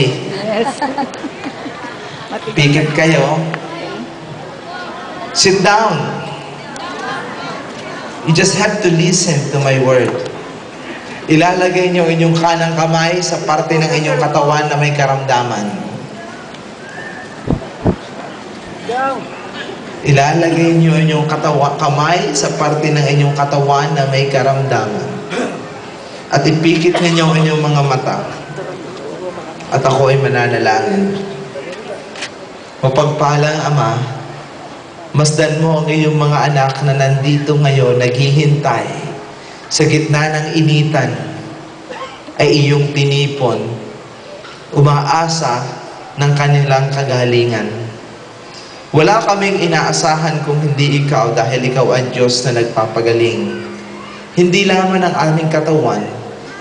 okay. Yes. Pikit kayo. Sit down. You just have to listen to my word. Ilalagay niyo inyong kanang kamay sa parte ng inyong katawan na may karamdaman. Ilalagay niyo inyong kamay sa parte ng inyong katawan na may karamdaman. At ipikit ninyo ang inyong mga mata. At ako ay mananalangin. Mapagpalang Ama, masdan mo ang iyong mga anak na nandito ngayon, naghihintay sa gitna ng initan, ay iyong tinipon, umaasa ng kanilang kagalingan. Wala kaming inaasahan kung hindi ikaw dahil ikaw ang Diyos na nagpapagaling. Hindi lamang ng aming katawan,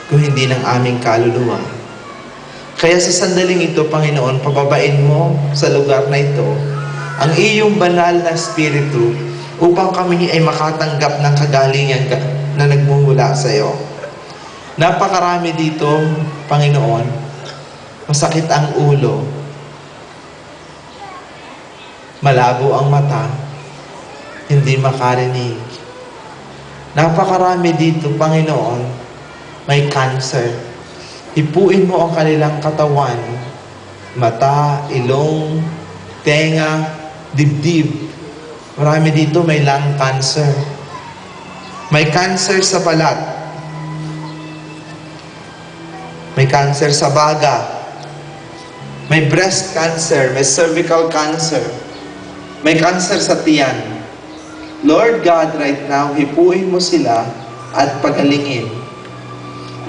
kung hindi ng aming kaluluwa. Kaya sa sandaling ito, Panginoon, pababain mo sa lugar na ito ang iyong banal na Espiritu upang kami ay makatanggap ng kagalingan na nagmumula sa iyo. Napakarami dito, Panginoon, masakit ang ulo, malabo ang mata, hindi makarinig. Napakarami dito, Panginoon, may cancer. Hipuin mo ang kanilang katawan, mata, ilong, tenga, dibdib. Marami dito may lung cancer. May cancer sa balat. May cancer sa baga. May breast cancer, may cervical cancer. May cancer sa tiyan. Lord God, right now, hipuin mo sila at pagalingin.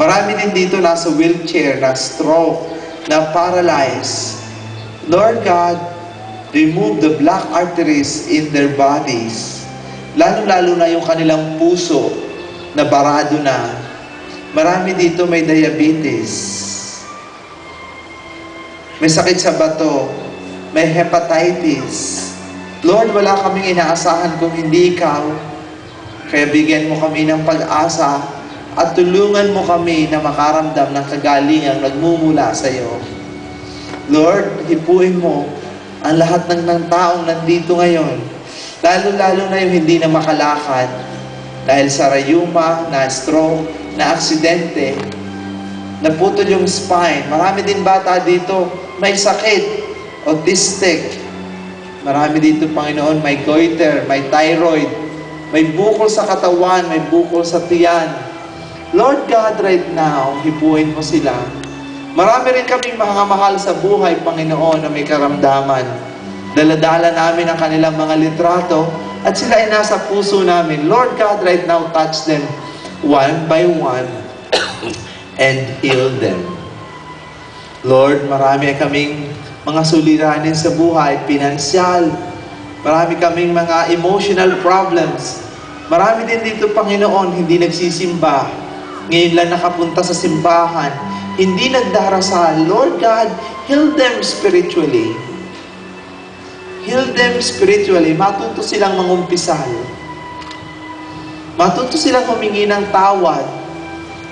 Marami din dito nasa wheelchair, na stroke, na paralyzed. Lord God, remove the black arteries in their bodies. Lalo-lalo na yung kanilang puso na barado na. Marami dito may diabetes. May sakit sa bato. May hepatitis. Lord, wala kaming inaasahan kung hindi ikaw. Kaya bigyan mo kami ng pag-asa at tulungan mo kami na makaramdam ng kagalingang nagmumula sa iyo. Lord, hipuin mo ang lahat ng taong nandito ngayon, lalo-lalo na yung hindi na makalakad dahil sa rayuma, na stroke, na aksidente, naputol yung spine. Marami din bata dito may sakit, autistic. Marami dito, Panginoon, may goiter, may thyroid, may bukol sa katawan, may bukol sa tiyan. Lord God, right now, hipuin mo sila. Marami rin kaming mga mahal sa buhay, Panginoon, na may karamdaman. Daladala namin ang kanilang mga litrato at sila ay nasa puso namin. Lord God, right now, touch them one by one and heal them. Lord, marami kaming mga suliranin sa buhay, pinansyal. Marami kaming mga emotional problems. Marami din dito, Panginoon, hindi nagsisimba. Ngayon lang nakapunta sa simbahan, hindi nagdarasal. Lord God, heal them spiritually. Heal them spiritually. Matuto silang mangumpisal. Matuto silang humingi ng tawad.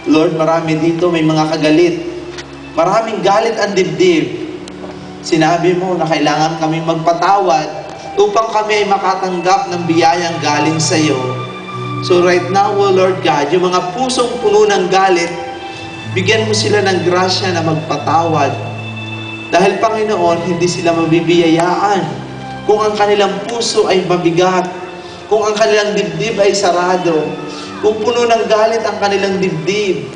Lord, marami dito may mga kagalit. Maraming galit ang dibdib. Sinabi mo na kailangan kaming magpatawad upang kami ay makatanggap ng biyayang galing sa iyo. So right now, O Lord God, yung mga pusong puno ng galit, bigyan mo sila ng grasya na magpatawad. Dahil, Panginoon, hindi sila mabibiyayaan kung ang kanilang puso ay mabigat, kung ang kanilang dibdib ay sarado, kung puno ng galit ang kanilang dibdib,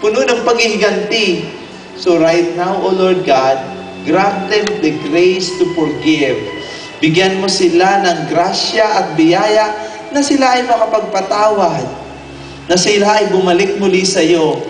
puno ng paghihiganti. So right now, O Lord God, grant them the grace to forgive. Bigyan mo sila ng grasya at biyaya na sila ay makapagpatawad, na sila ay bumalik muli sa iyo.